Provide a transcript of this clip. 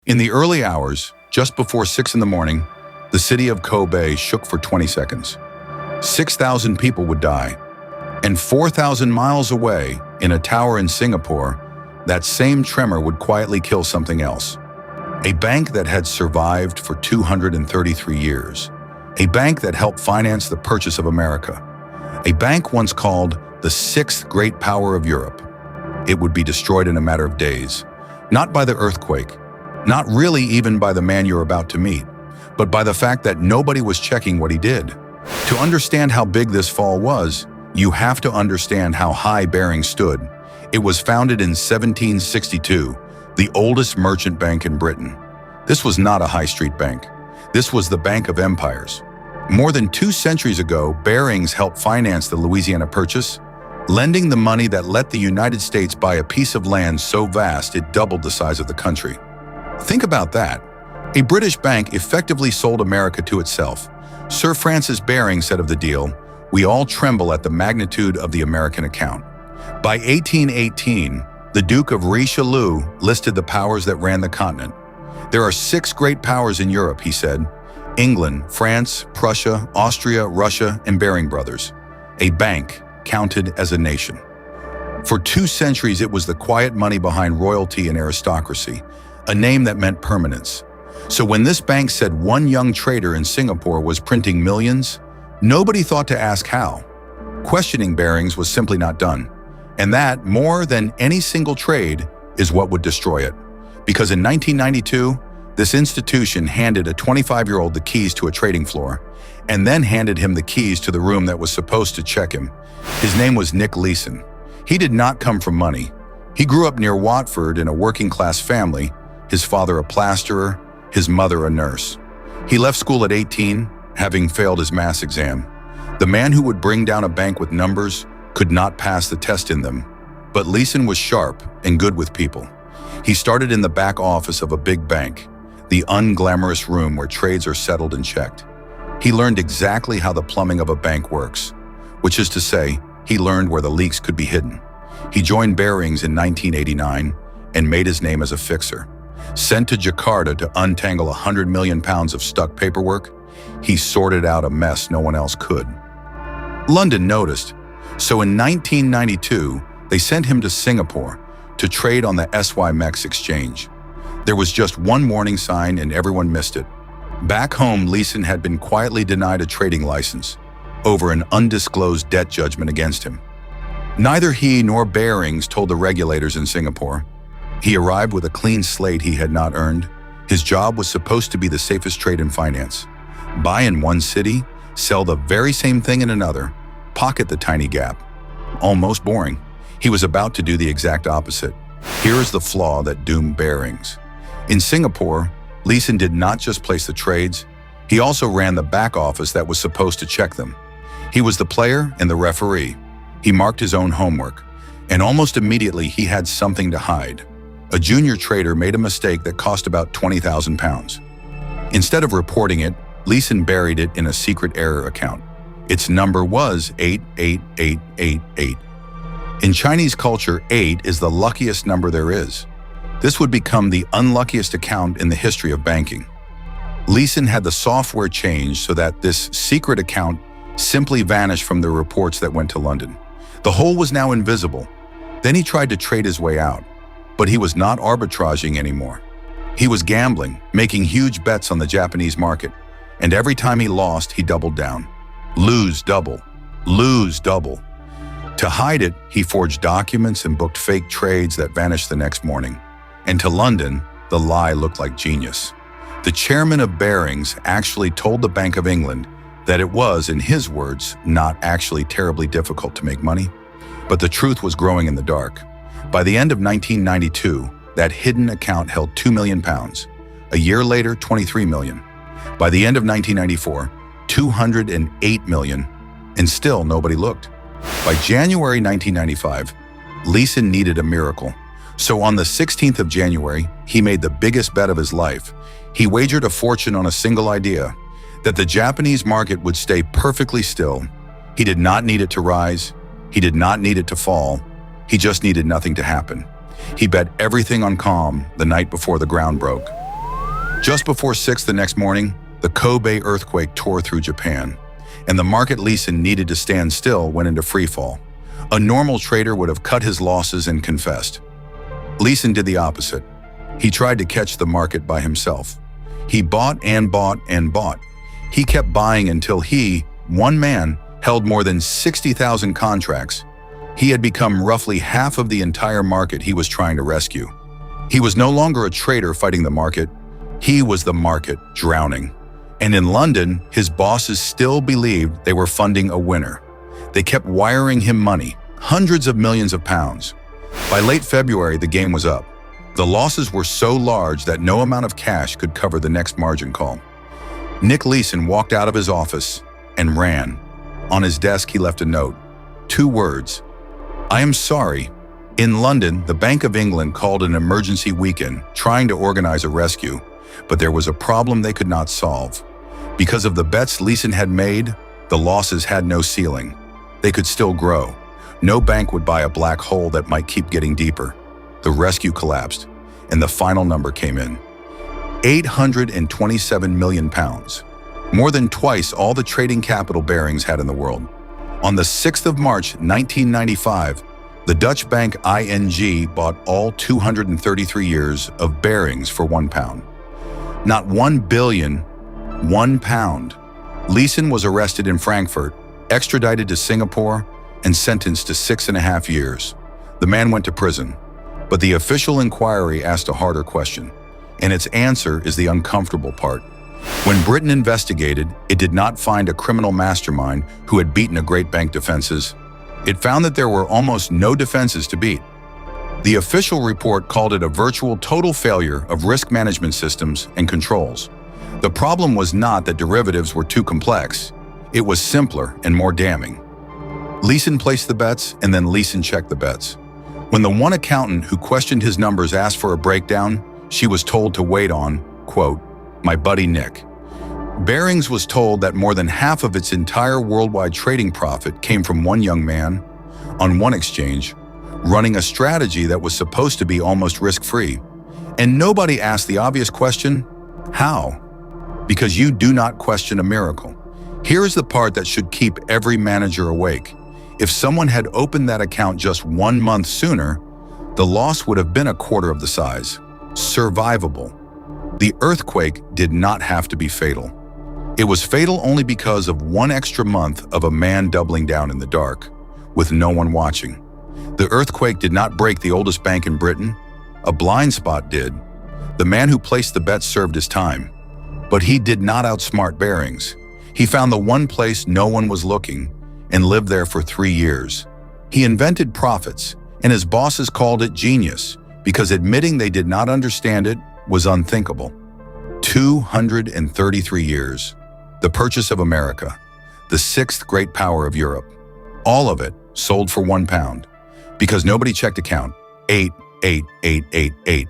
In the early hours, just before 6 in the morning, the city of Kobe shook for 20 seconds. 6,000 people would die. And 4,000 miles away, in a tower in Singapore, that same tremor would quietly kill something else. A bank that had survived for 233 years. A bank that helped finance the purchase of America. A bank once called the sixth great power of Europe. It would be destroyed in a matter of days. Not by the earthquake, not really even by the man you're about to meet, but by the fact that nobody was checking what he did. To understand how big this fall was, you have to understand how high Barings stood. It was founded in 1762, the oldest merchant bank in Britain. This was not a high street bank. This was the Bank of Empires. More than 2 centuries ago, Barings helped finance the Louisiana Purchase, lending the money that let the United States buy a piece of land so vast it doubled the size of the country. Think about that. A British bank effectively sold America to itself. Sir Francis Barings said of the deal, "We all tremble at the magnitude of the American account." By 1818, the Duke of Richelieu listed the powers that ran the continent. "There are 6 great powers in Europe," he said. England, France, Prussia, Austria, Russia, and Baring Brothers. A bank counted as a nation. For 2 centuries, it was the quiet money behind royalty and aristocracy, a name that meant permanence. So when this bank said one young trader in Singapore was printing millions, nobody thought to ask how. Questioning Barings was simply not done. And that, more than any single trade, is what would destroy it. Because in 1992, this institution handed a 25-year-old the keys to a trading floor, and then handed him the keys to the room that was supposed to check him. His name was Leeson. He did not come from money. He grew up near Watford in a working-class family, his father a plasterer, his mother a nurse. He left school at 18, having failed his maths exam. The man who would bring down a bank with numbers could not pass the test in them. But Leeson was sharp and good with people. He started in the back office of a big bank, the unglamorous room where trades are settled and checked. He learned exactly how the plumbing of a bank works, which is to say, he learned where the leaks could be hidden. He joined Barings in 1989 and made his name as a fixer. Sent to Jakarta to untangle 100 million pounds of stuck paperwork, he sorted out a mess no one else could. London noticed, so in 1992, they sent him to Singapore to trade on the SY-MEX exchange. There was just one warning sign and everyone missed it. Back home, Leeson had been quietly denied a trading license over an undisclosed debt judgment against him. Neither he nor Barings told the regulators in Singapore. He arrived with a clean slate he had not earned. His job was supposed to be the safest trade in finance. Buy in one city, sell the very same thing in another, pocket the tiny gap. Almost boring. He was about to do the exact opposite. Here is the flaw that doomed Barings. In Singapore, Leeson did not just place the trades, he also ran the back office that was supposed to check them. He was the player and the referee. He marked his own homework, and almost immediately he had something to hide. A junior trader made a mistake that cost about 20,000 pounds. Instead of reporting it, Leeson buried it in a secret error account. Its number was 88888. In Chinese culture, 8 is the luckiest number there is. This would become the unluckiest account in the history of banking. Leeson had the software changed so that this secret account simply vanished from the reports that went to London. The hole was now invisible. Then he tried to trade his way out, but he was not arbitraging anymore. He was gambling, making huge bets on the Japanese market, and every time he lost, he doubled down. Lose double, lose double. To hide it, he forged documents and booked fake trades that vanished the next morning. And to London, the lie looked like genius. The chairman of Barings actually told the Bank of England that it was, in his words, not actually terribly difficult to make money. But the truth was growing in the dark. By the end of 1992, that hidden account held 2 million pounds. A year later, 23 million. By the end of 1994, 208 million, and still nobody looked. By January 1995, Leeson needed a miracle. So on the 16th of January, he made the biggest bet of his life. He wagered a fortune on a single idea, that the Japanese market would stay perfectly still. He did not need it to rise. He did not need it to fall. He just needed nothing to happen. He bet everything on calm the night before the ground broke. Just before 6 the next morning, the Kobe earthquake tore through Japan, and the market Leeson needed to stand still went into freefall. A normal trader would have cut his losses and confessed. Leeson did the opposite. He tried to catch the market by himself. He bought and bought and bought. He kept buying until he, one man, held more than 60,000 contracts. He had become roughly half of the entire market he was trying to rescue. He was no longer a trader fighting the market. He was the market drowning. And in London, his bosses still believed they were funding a winner. They kept wiring him money, hundreds of millions of pounds. By late February, the game was up. The losses were so large that no amount of cash could cover the next margin call. Nick Leeson walked out of his office and ran. On his desk, he left a note. 2 words. "I am sorry." In London, the Bank of England called an emergency weekend, trying to organize a rescue, but there was a problem they could not solve. Because of the bets Leeson had made, the losses had no ceiling. They could still grow. No bank would buy a black hole that might keep getting deeper. The rescue collapsed, and the final number came in. 827 million pounds. More than twice all the trading capital Barings had in the world. On the 6th of March, 1995, the Dutch bank ING bought all 233 years of Barings for £1. Not 1 billion, £1. Leeson was arrested in Frankfurt, extradited to Singapore, and sentenced to 6.5 years. The man went to prison, but the official inquiry asked a harder question, and its answer is the uncomfortable part. When Britain investigated, it did not find a criminal mastermind who had beaten a great bank defenses. It found that there were almost no defenses to beat. The official report called it a virtual total failure of risk management systems and controls. The problem was not that derivatives were too complex. It was simpler and more damning. Leeson placed the bets, and then Leeson checked the bets. When the one accountant who questioned his numbers asked for a breakdown, she was told to wait on, quote, "my buddy Nick." Barings was told that more than half of its entire worldwide trading profit came from one young man, on one exchange, running a strategy that was supposed to be almost risk-free. And nobody asked the obvious question, how? Because you do not question a miracle. Here is the part that should keep every manager awake. If someone had opened that account just 1 month sooner, the loss would have been a quarter of the size. Survivable. The earthquake did not have to be fatal. It was fatal only because of 1 extra month of a man doubling down in the dark, with no one watching. The earthquake did not break the oldest bank in Britain. A blind spot did. The man who placed the bet served his time. But he did not outsmart Barings. He found the one place no one was looking and lived there for 3 years. He invented profits, and his bosses called it genius because admitting they did not understand it was unthinkable. 233 years. The purchase of America, the 6th great power of Europe. All of it sold for £1 because nobody checked account 888888.